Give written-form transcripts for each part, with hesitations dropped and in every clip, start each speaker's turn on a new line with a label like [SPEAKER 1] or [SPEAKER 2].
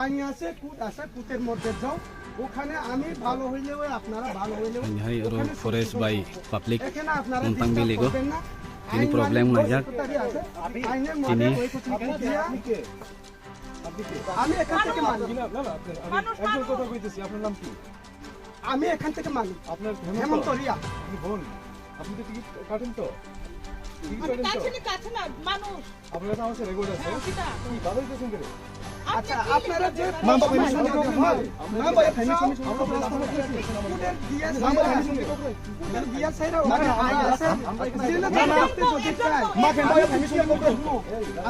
[SPEAKER 1] পানি আছে, কুট আছে, কুটের মধ্যে যাও। ওখানে আমি ভালো হইলেও আপনারা ভালো হইলেও
[SPEAKER 2] ফরেস্ট বাই পাবলিক
[SPEAKER 1] এখানে আপনারা
[SPEAKER 2] tentang
[SPEAKER 1] disturb
[SPEAKER 2] biligo
[SPEAKER 1] করবেন না।
[SPEAKER 2] ini problem ngajak
[SPEAKER 1] আইনের
[SPEAKER 2] ini
[SPEAKER 1] মধ্যে আমি এখান থেকে মানি।
[SPEAKER 3] একজন কথা কইতেছি, আপনার নাম কি?
[SPEAKER 1] আমি এখান থেকে মানি।
[SPEAKER 3] আপনার
[SPEAKER 1] হেমন্ত রিয়া।
[SPEAKER 3] আপনি বোন, আপনি তো টিকিট কাটেন তো? টিকিট কাটেন তো? আপনার কাছে আমার রেকর্ড আছে? কি বাধা দিতেছেন কেন?
[SPEAKER 1] আচ্ছা আপনারা যে
[SPEAKER 3] আমরা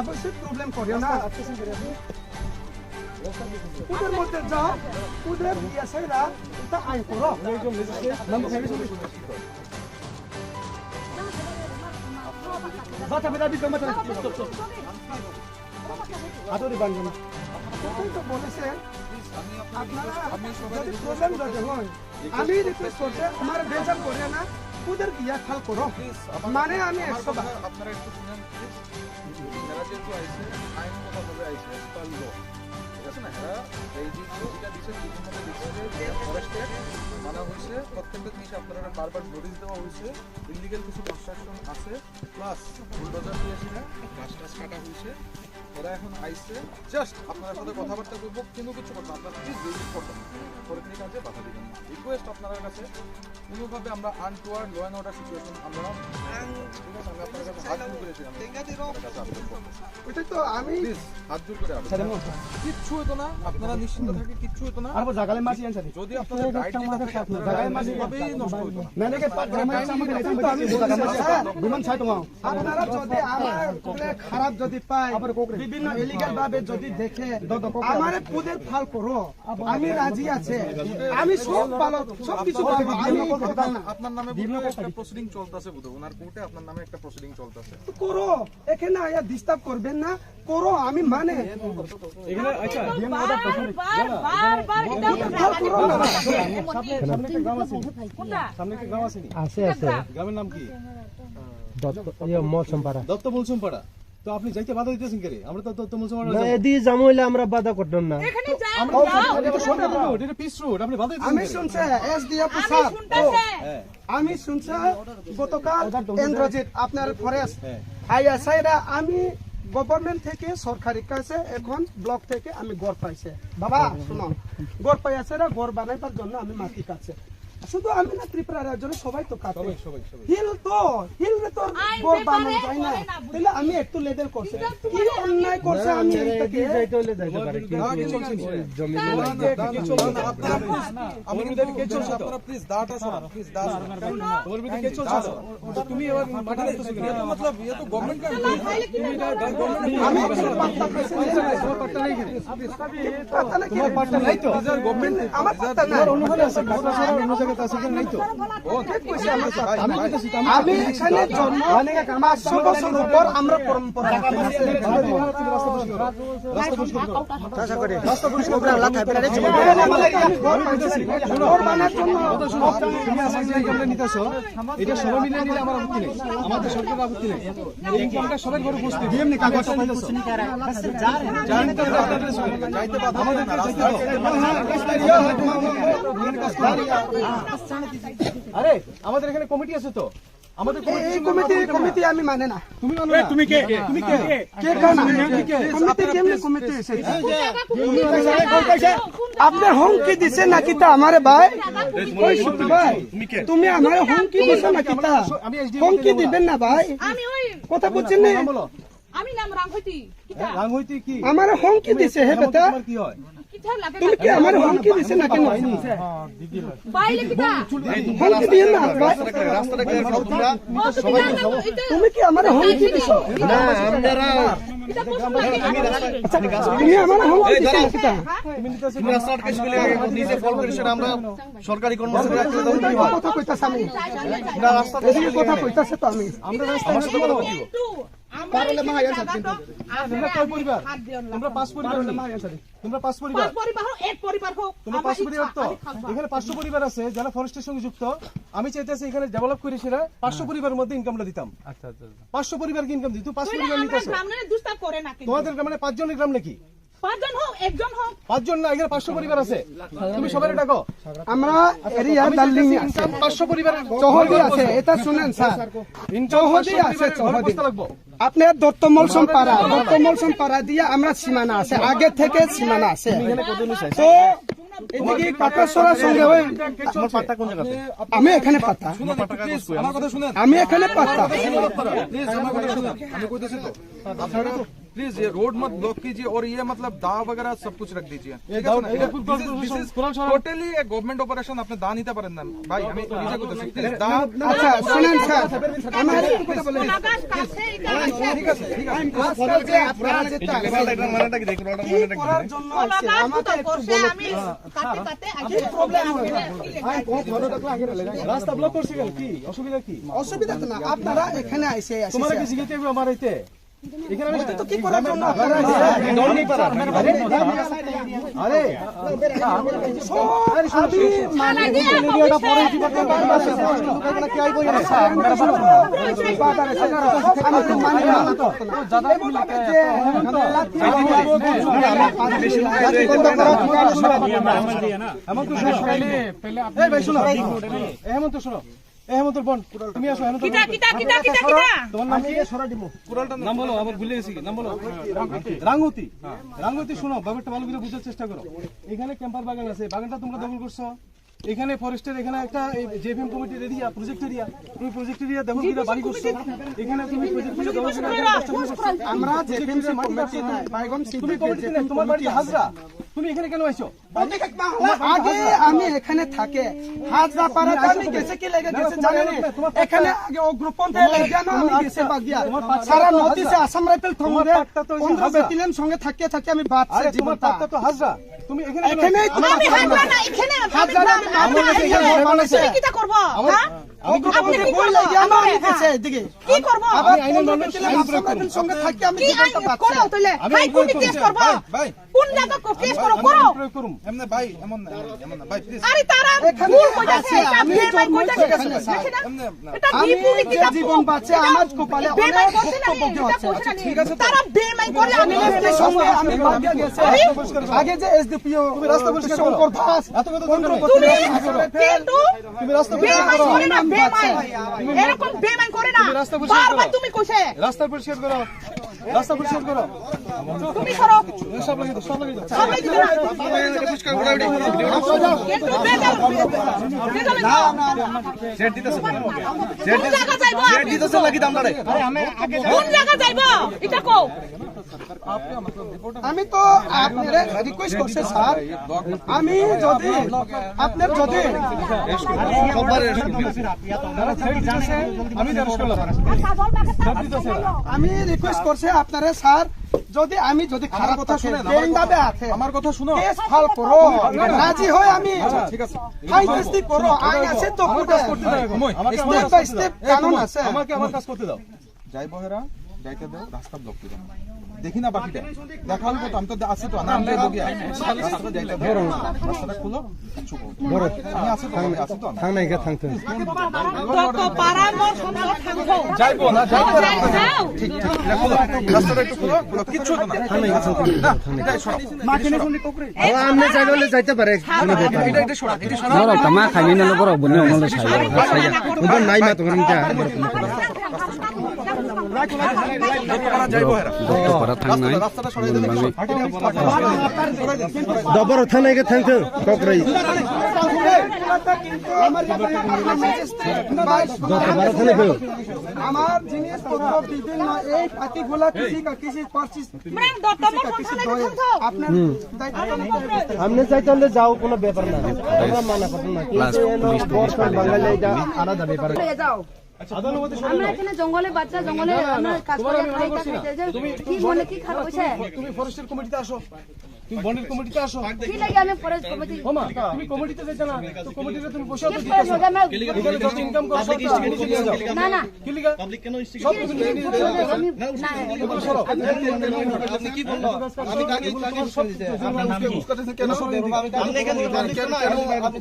[SPEAKER 1] অবশ্যই প্রবলেম করে না। ওদের মধ্যে যাও, ওদের দিয়েছেরা এটা আইন করো। বাচ্চা বেটা দিতে মাত্র আদরি বাঙ্গন তো বলেছে আপনারা যদি প্রবলেম যদি হয় আমি রিকোয়েস্ট করতে আমার বেজার করে না ওদের ইয়া খাল করো মানে আমি 100 বার
[SPEAKER 4] আপনারা একটু শুনেন এরা যেহেতু আইছে আইনগতভাবে আইছে পারলো ঠিক আছে না এরা এই যেটা দিচ্ছে ঠিকমতো দিচ্ছে যে ফরেস্টের মানা হয়েছে প্রত্যেকটা জিনিস আপনারা বারবার নোটিশ দেওয়া হয়েছে ইলিগাল কিছু কনস্ট্রাকশন আছে প্লাস বুলডোজার দিয়েছে গাছ টাছ কাটা হয়েছে ওরা এখন আইছে জাস্ট আপনার সাথে কথাবার্তা করবো কিন্তু কিছু করবো আপনারা প্লিজ ভিজিট করবেন ফরেস্টের কাজে বাধা দিবেন না রিকোয়েস্ট আপনার কাছে কোনোভাবে আমরা untoward law and order situation আমরা ঠিক আছে আমি আপনার কাছে হাত জোর করেছিলাম
[SPEAKER 1] ওইটাই তো আমি
[SPEAKER 4] প্লিজ হাত জোর করে কিচ্ছু হতো না আপনারা নিশ্চিন্ত থাকে কিচ্ছু হতো না
[SPEAKER 1] জাগালে মাসি আনছে
[SPEAKER 4] যদি আপনাদের গাইড যেটা থাকে
[SPEAKER 1] জাগালে মাসি
[SPEAKER 4] ভাবেই নষ্ট হতো না
[SPEAKER 1] मैंने के पास বিমান ছাই তোমা আপনারা যদি আমার কোলে খারাপ যদি পায় বিভিন্ন ইলিগাল ভাবে যদি দেখে আমারে পুদের ফাল করো আমি রাজি আছে আমি সব ভালো সব কিছু পাবো আমি
[SPEAKER 4] আপনার নামে বিভিন্ন একটা প্রসিডিং চলতেছে বুঝো ওনার কোর্টে আপনার নামে একটা প্রসিডিং চলতেছে
[SPEAKER 1] করো এখানে আয়া ডিস্টার্ব করবেন না করো আমি মানে
[SPEAKER 3] এখানে আচ্ছা সামনে একটা গ্রাম আছে সামনে একটা গ্রাম আছে
[SPEAKER 5] আছে আছে
[SPEAKER 3] গ্রামের নাম কি?
[SPEAKER 5] মৌসুমপাড়া
[SPEAKER 3] দত্ত মলসুমপাড়া। তো আপনি যাইতে বাধা দিতেছেন কেন? আমরা তো দত্ত মলসুমপাড়া
[SPEAKER 5] না এদি জাম হইলে আমরা বাধা করতাম না
[SPEAKER 3] এটা পিস রোড, আপনি বাধা দিতেছেন
[SPEAKER 1] আমি শুনছে এসডিএফ স্যার আমি শুনছে গতকাল ইন্দ্রজিৎ আপনার ফরেস্ট আইয়া সাইরা আমি গভর্নমেন্ট থেকে সরকারি কাছে এখন ব্লক থেকে আমি গড় পাইছে বাবা শুনো গড় পাইছে না গড় বানাইবার জন্য আমি মাটি কাছে শুধু আমি না ত্রিপুরা রাজ্যের সবাই তো কাটে হিল রে তো গড় বানাই যায় না তাহলে আমি একটু লেভেল করছে কি অন্যায় করছে আমি এটাকে
[SPEAKER 5] যাইতে হইলে যাইতে পারে জমি
[SPEAKER 4] আমার ভিতরে কে চলছে আপনারা প্লিজ দাঁড়াটা সরান প্লিজ দাঁড়া
[SPEAKER 3] তোমার ভিতরে কে চলছে?
[SPEAKER 4] তুমি এবার মাঠে দিতেছো কি এটা मतलब ये तो गवर्नमेंट का
[SPEAKER 1] আমি পাত্তা পাত্তা নাই
[SPEAKER 3] তোমার পার্টটা নাই তো?
[SPEAKER 1] গভর্নমেন্ট আমার পাত্তা না
[SPEAKER 3] অনুভূতি আছে কাটা ছাড়া অন্য জায়গাতে আছে কেন নাই তো?
[SPEAKER 1] আমি এখানে জন্ম 500 বছর উপর আমরা পরম্পরা
[SPEAKER 3] এটা সবাই মিলে নিলে আমার আপত্তি নেই, আমাদের সরকারের আপত্তি নেই। এই ইনকামটা সবাই ঘরে বসতে দিয়ে এমনি কাগজটা পাইতেছো আরে আমাদের এখানে কমিটি আছে তো আমাদের
[SPEAKER 1] কমিটি আমি মানে না
[SPEAKER 3] তুমি মানো না তুমি কে তুমি কে
[SPEAKER 1] কে কানা কমিটি কেমনে কমিটি এসেছে আপনি হুমকি দিছে নাকি তা আমারে ভাই ওই শুনতে ভাই তুমি আমারে হুমকি দিছ নাকি তা হুমকি দিবেন না ভাই
[SPEAKER 6] আমি ওই
[SPEAKER 1] কথা বুঝছেন না
[SPEAKER 3] বলো
[SPEAKER 6] আমি নাম রামহতি কিটা
[SPEAKER 3] রাঙ্গইতে কি
[SPEAKER 1] আমারে হুমকি দিছে হে বেটা
[SPEAKER 3] তোমার কি হয়?
[SPEAKER 6] কিটা লাগে
[SPEAKER 1] তুমি কি আমারে হুমকি দিছে নাকি না
[SPEAKER 6] বাইলে কিটা
[SPEAKER 1] হুমকি দিন না ভাই
[SPEAKER 4] রাস্তাটা ক্লিয়ার করো তোমরা
[SPEAKER 6] সবাই
[SPEAKER 1] তুমি কি আমারে হুমকি দিছো
[SPEAKER 5] না আমরা
[SPEAKER 6] কিটা
[SPEAKER 1] তুমি আমারে হুমকি দিছো নাকি তা
[SPEAKER 4] তুমি রাস্তাটা কেস করে নিজে ফলো করে সেটা আমরা সরকারি কর্মচারী রাখতে দাও কি হয়
[SPEAKER 1] কথা কইতাছ আমি
[SPEAKER 4] না রাস্তা
[SPEAKER 1] এদিকে কথা কইতাছে তো আমি
[SPEAKER 3] আমরা রাস্তায় হাঁটতে পারবো না।
[SPEAKER 1] পারলে মা আইন সাথে
[SPEAKER 3] তোমরা কয় পরিবার? তোমরা 5 পরিবার
[SPEAKER 1] পারলে
[SPEAKER 3] নাকি?
[SPEAKER 1] মা আইন সাথে
[SPEAKER 3] তোমরা 5 পরিবার?
[SPEAKER 6] পরিবার হোক এক পরিবার হোক
[SPEAKER 3] তোমরা 5 পরিবার তো? এখানে 500 পরিবার আছে যারা ফরেস্টের সঙ্গে যুক্ত। আমি চাইতেছি এখানে ডেভেলপ করে সেরা 500 পরিবারের মধ্যে ইনকামটা দিতাম। আচ্ছা আচ্ছা 500 পরিবারকে ইনকাম দিই, তুই 5 পরিবার নিতেছ।
[SPEAKER 6] গ্রামে দুস্তা করে না
[SPEAKER 3] তোমাদের গ্রামে 5 জনের গ্রাম নাকি?
[SPEAKER 6] পাঁচজন হোক, একজন হোক।
[SPEAKER 3] 5 জন না, এখানে 500 পরিবার আছে, তুমি সবাই ডাকো।
[SPEAKER 1] আমরা এরিয়া দার্লিং আছে,
[SPEAKER 3] 500 পরিবারের
[SPEAKER 1] চৌহদি আছে, এটা শুনেন স্যার, চৌহদি আছে, চৌহদি।
[SPEAKER 3] লাগবো।
[SPEAKER 1] আপনার দত্তমলসম পাড়া দিয়ে আমরা সীমানা আছে, আগে থেকে সীমানা আছে। তো এদিকে কাটাসরা সঙ্গে ওই আমি এখানে পাতা,
[SPEAKER 3] আমার কথা শুনেন,
[SPEAKER 1] আমি এখানে পাতা।
[SPEAKER 4] प्लीज আমার কথা শুনুন, আমি কইতেছি তো আপনারা प्लीज ये रोड मत ब्लॉक कीजिए और ये मतलब दाव वगैरह सब कुछ रख दीजिए। टोटली एक गवर्नमेंट ऑपरेशन আপনি দা নিতে পারেন না ভাই, আমি নিজে কইতেছি প্লিজ দা।
[SPEAKER 1] আচ্ছা শুনেন স্যার, আমার একটা কথা বলে দিই।
[SPEAKER 6] আকাশ কাছে, এটা আছে।
[SPEAKER 1] ঠিক আছে, আজকাল যে আপনারা যেটা কি করার জন্য আছে,
[SPEAKER 6] আকাশ
[SPEAKER 1] আমাকে
[SPEAKER 6] তো
[SPEAKER 1] একটু
[SPEAKER 6] করছে,
[SPEAKER 1] বলে
[SPEAKER 6] আমি কাটে
[SPEAKER 1] কি প্রবলেম হয়?
[SPEAKER 3] রাস্তা ব্লক করছে কেন, কি অসুবিধা কি?
[SPEAKER 1] অসুবিধা তো না, আপনারা এখানে আইসে
[SPEAKER 3] তোমার কি জিজ্ঞেস করবে আমার আইতে? এখানে আমি
[SPEAKER 1] তো কি করার জন্য আপনারা আইছে?
[SPEAKER 3] দৌড় নেই পারা। আরে
[SPEAKER 1] আমি
[SPEAKER 6] মানে দিয়ে
[SPEAKER 3] এরিয়াটা পরে কি করতে পারবে? দোকানগুলো কি আইবো এখানে?
[SPEAKER 1] আমি তো মানি না তো জাদা মিলাতে যে
[SPEAKER 3] এমন তো শোনো, এই ভাই শোনো, হেমন্ত শোনো, এই হেমন্ত বোন, তুমি আসো। হেমন্ত
[SPEAKER 6] কিটা কিটা কিটা কিটা কিটা
[SPEAKER 3] তোমার নাম কি? নাম বলো, আবার ভুলে গেছি, নাম বলো। রাঙ্গুতি। রাঙ্গুতি শোনো, ব্যাপারটা ভালো করে বুঝার চেষ্টা করো। এখানে ক্যাম্পার বাগান আছে, বাগানটা তোমরা দখল করছো। এখানে ফরেস্টের এখানে একটা জেএফএম কমিটির এরিয়া, প্রজেক্ট এরিয়া, তুমি প্রজেক্ট এরিয়া দখল করে বাড়ি করছো। এখানে তুমি প্রজেক্ট এরিয়া দখল করে
[SPEAKER 1] আমরা যে টিমসি কমিটি নাই বাইগম সিং
[SPEAKER 3] তুমি কমিটি নেই, তোমার বাড়ি হাজরা, তুমি এখানে কেন আইছো?
[SPEAKER 1] আগে আমি এখানে থাকে হাজরা পাড়াতে আমি গেছে কি লেগে গেছে জানেন? এখানে আগে অগ্রপন্থা লেগে না আমি গেছে বাগিয়া সারা নদীতে আসাম রাইফেল থমরে 15 ব্যাটালিয়ন সঙ্গে থাকে থাকে আমি বাঁচছে
[SPEAKER 3] আরে তোমার
[SPEAKER 1] জীবনটা।
[SPEAKER 3] পাত্তা তো হাজরা, তুমি এখানে কেন
[SPEAKER 1] এখানে
[SPEAKER 3] আইছো?
[SPEAKER 6] আমি হাজরা না, এখানে
[SPEAKER 1] হাজরা আমি
[SPEAKER 6] তুমি কিটা করব? হ্যাঁ? আপনি কি
[SPEAKER 1] বই
[SPEAKER 6] করব?
[SPEAKER 1] লাগে আমার গেছে এদিকে
[SPEAKER 6] কি করব?
[SPEAKER 1] আবার
[SPEAKER 3] আইনের
[SPEAKER 1] 15
[SPEAKER 3] নর্মের
[SPEAKER 1] ব্যাটালিয়ন
[SPEAKER 3] আইন
[SPEAKER 1] আসাম
[SPEAKER 3] প্রয়োগ করুন।
[SPEAKER 1] রাইফেল সঙ্গে থাকে আমি
[SPEAKER 6] কি আইন
[SPEAKER 1] জীবনটা
[SPEAKER 6] করো
[SPEAKER 1] বাঁচছে।
[SPEAKER 6] তাহলে?
[SPEAKER 3] আমি
[SPEAKER 6] ভাই
[SPEAKER 3] আইন
[SPEAKER 6] কোন
[SPEAKER 3] প্রয়োগ
[SPEAKER 6] কেস
[SPEAKER 3] করব।
[SPEAKER 6] করব?
[SPEAKER 4] ভাই
[SPEAKER 6] কোন জায়গা কেস করো
[SPEAKER 3] আমি
[SPEAKER 6] করো?
[SPEAKER 3] আইন প্রয়োগ করুম।
[SPEAKER 4] এমনে ভাই এমন না ভাই প্লিজ
[SPEAKER 6] আরে তারা
[SPEAKER 1] এখানে
[SPEAKER 6] ভুল কইতাছে,
[SPEAKER 1] আছে, আমি
[SPEAKER 6] এটা বেমাই
[SPEAKER 1] জন্ম
[SPEAKER 6] কইতাছে,
[SPEAKER 1] থেকে
[SPEAKER 6] দেখছেন না?
[SPEAKER 4] এমনে না
[SPEAKER 6] এটা
[SPEAKER 1] আমি
[SPEAKER 6] বিপুলি
[SPEAKER 1] যে
[SPEAKER 6] কিতাব
[SPEAKER 1] জীবন বাঁচে আমার কপালে
[SPEAKER 6] বেমাই
[SPEAKER 1] অনেক
[SPEAKER 6] করছে না,
[SPEAKER 1] ভুক্তভোগী
[SPEAKER 6] এটা
[SPEAKER 1] আছে।
[SPEAKER 6] করছে না, তারা বেমাই করে আমি
[SPEAKER 1] এর সঙ্গে আমি ভাগ্য গেছে আগে যে এসডিপিও
[SPEAKER 3] রাস্তা পরিষ্কার করো।
[SPEAKER 1] শঙ্কর দাস
[SPEAKER 3] এত কথা তো
[SPEAKER 1] 15
[SPEAKER 3] নেই।
[SPEAKER 1] বছর
[SPEAKER 6] তুমি
[SPEAKER 1] আগে
[SPEAKER 6] কিন্তু
[SPEAKER 3] তুমি রাস্তা পরিষ্কার
[SPEAKER 6] বেমাই
[SPEAKER 3] করো।
[SPEAKER 6] করে না, বেমাই এরকম বেমাই করে না,
[SPEAKER 3] তুমি রাস্তা পরিষ্কার
[SPEAKER 6] বারবার
[SPEAKER 3] করো।
[SPEAKER 6] তুমি কইছে
[SPEAKER 3] রাস্তা পরিষ্কার করো, রাস্তা পরিষ্কার করো।
[SPEAKER 6] তুমি করো
[SPEAKER 3] সব লাগিয়ে দাও, সব লাগিয়ে দাও।
[SPEAKER 6] সবাই দিবে না কিন্তু বেজাল
[SPEAKER 3] জেড দিতেছে
[SPEAKER 6] কোন জায়গা যাইবো
[SPEAKER 3] জেড দিতেছে লাগি দাম দাঁড়ায়।
[SPEAKER 6] কোন জায়গা যাইবো এটা কও
[SPEAKER 1] আমি তো আপনারে রিকোয়েস্ট করছি স্যার আমি যদি আপনার যদি
[SPEAKER 3] আমি দেড়শো করলাম।
[SPEAKER 1] আমি রিকোয়েস্ট করছি আপনারে স্যার যদি আমি যদি খারাপ কথা শুনে বেঙ্গাবে আছে
[SPEAKER 4] আমার কথা শুনো।
[SPEAKER 1] কেস ফাল করো রাজি হয় আমি
[SPEAKER 4] ঠিক আছে
[SPEAKER 1] হাই কেসটি করো আইন আছে তো
[SPEAKER 3] আমার কাজ করতে দাও এখন। আমাকে আমার
[SPEAKER 1] স্টেপ বাই স্টেপ কানুন আছে
[SPEAKER 3] আমাকে আমার কাজ করতে দাও।
[SPEAKER 4] যাইবো হেরা যাইতে দাও রাস্তা ব্লক করে দাও দেখি না বাকিটা দেখা হলো তো আমি তো আছি তো না আমরা লগিয়া রাস্তা যাইতে দাও রাস্তাটা খুলো কিছু করো আমি আছি তো আমি আছি তো
[SPEAKER 5] থাং নাই কে থাংতে
[SPEAKER 6] তো পরামর্শ না থাকবো
[SPEAKER 4] যাইবো না যাইবো না
[SPEAKER 6] যাও
[SPEAKER 4] ঠিক ঠিক খুলো রাস্তাটা একটু খুলো খুলো কিচ্ছু হতো না এটা সরা
[SPEAKER 5] আমনে চাইলে যাইতে পারে
[SPEAKER 4] এটা সরা এটা সরা
[SPEAKER 2] Noro kama kami na loboro bunne ono sayo.
[SPEAKER 5] উদর নাই মা তো গরমটা
[SPEAKER 4] যাইবো হেরা
[SPEAKER 2] Doktor para thang nai.
[SPEAKER 4] রাস্তাটা সরাই দিলে
[SPEAKER 5] দবর থাং নাই কে থাংতে ককরাই
[SPEAKER 1] কিন্তু আমার
[SPEAKER 5] বারো থানে কই
[SPEAKER 1] আমার জিনিসপত্র বিভিন্ন এই পাতিগুলা কিছু পারচিস
[SPEAKER 6] মানে দত্তমর সংসারে থাকতো
[SPEAKER 1] আপনার দায়িত্ব নিতে
[SPEAKER 5] আমনে চাইলে যাও কোনো ব্যাপার না আমরা মানা করব না
[SPEAKER 2] Plus police to
[SPEAKER 5] বর্তমান বাঙালি এটা আলাদা ব্যাপার
[SPEAKER 7] হয়ে যাও আমরা এখানে জঙ্গলে বাচ্চা জঙ্গলে আমরা কাজ করে খাইতে কি মনে কি খারাপ হইছে
[SPEAKER 3] তুমি ফরেস্টের কমিটিতে আসো, তুমি বনের কমিটিতে আসো।
[SPEAKER 7] কি লাগে আমি ফরেস্ট কমিটি
[SPEAKER 3] ওমা তুমি কমিটিতে যাইতে না তো কমিটিতে তুমি বসে
[SPEAKER 7] কি
[SPEAKER 3] আছো
[SPEAKER 7] ফরেস্ট হবে
[SPEAKER 3] এখানে যত ইনকাম করো সব কিছু নিচে নিয়ে যাও।
[SPEAKER 7] না না
[SPEAKER 3] কি লিগা পাবলিক কেন সব কিছু নিচে নিয়ে যাও।
[SPEAKER 7] আমি না
[SPEAKER 3] সরো।
[SPEAKER 4] আপনি কি বললো আমি আগে আপনার নাম কি কেন শুনতে আমি এখানে কেন আপনি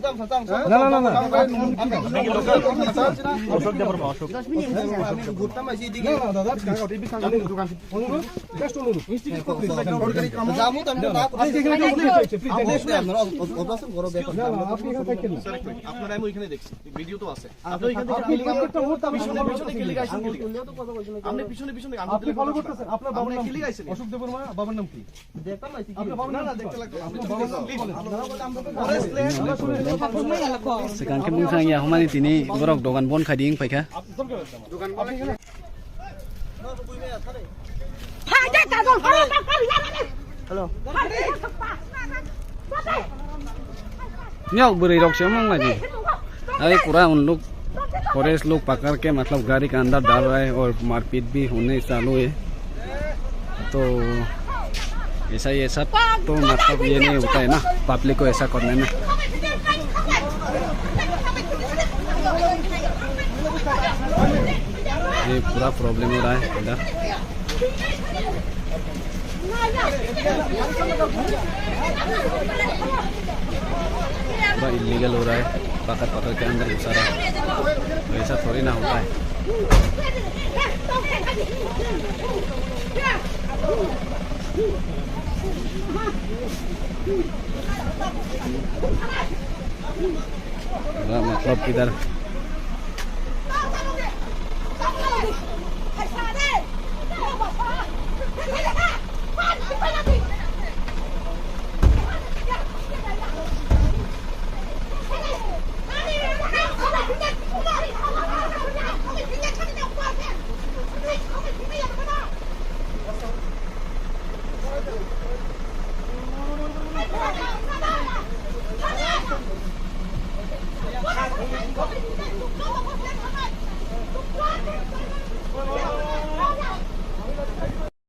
[SPEAKER 3] না না না না
[SPEAKER 7] डस्टबिन एंट्री
[SPEAKER 3] না, না, দাদা, অনুরোধ, just অনুরোধ, instigate করতে দিন। আজকে এখানে কেউ বলতে চাইছে, please, দেখুন। না, না, আপনি এখানে থাকেন না। আপনি follow করতেছেন, আপনার বাবার নাম কি? অশোক দেববর্মা, বাবার নাম কি? আপনার বাবার নাম কি? আপনার বাবার নাম কি বলেন?
[SPEAKER 2] Sekarang kan mungkin ya, kemana ini borok dogan bon kading pakai.
[SPEAKER 6] ফাইদা কাজল হলো বাপার জানেন
[SPEAKER 5] hello
[SPEAKER 2] Nyok beri rok siapa lagi? अरे पूरा उन लोग फॉरेस्ट लोग पकड़ के मतलब गाड़ी के अंदर डाल रहे हैं और मारपीट भी होने चालू है। तो ऐसा ये सब तो मतलब ये नहीं होता है ना, पब्लिक को ऐसा करने में। ये पूरा प्रॉब्लम हो रहा है इधर। पूरा इलीगल हो रहा है, पकड़ के अंदर घुसा रहा है। तो ऐसा थोड़ी ना होता है। पूरा मतलब इधर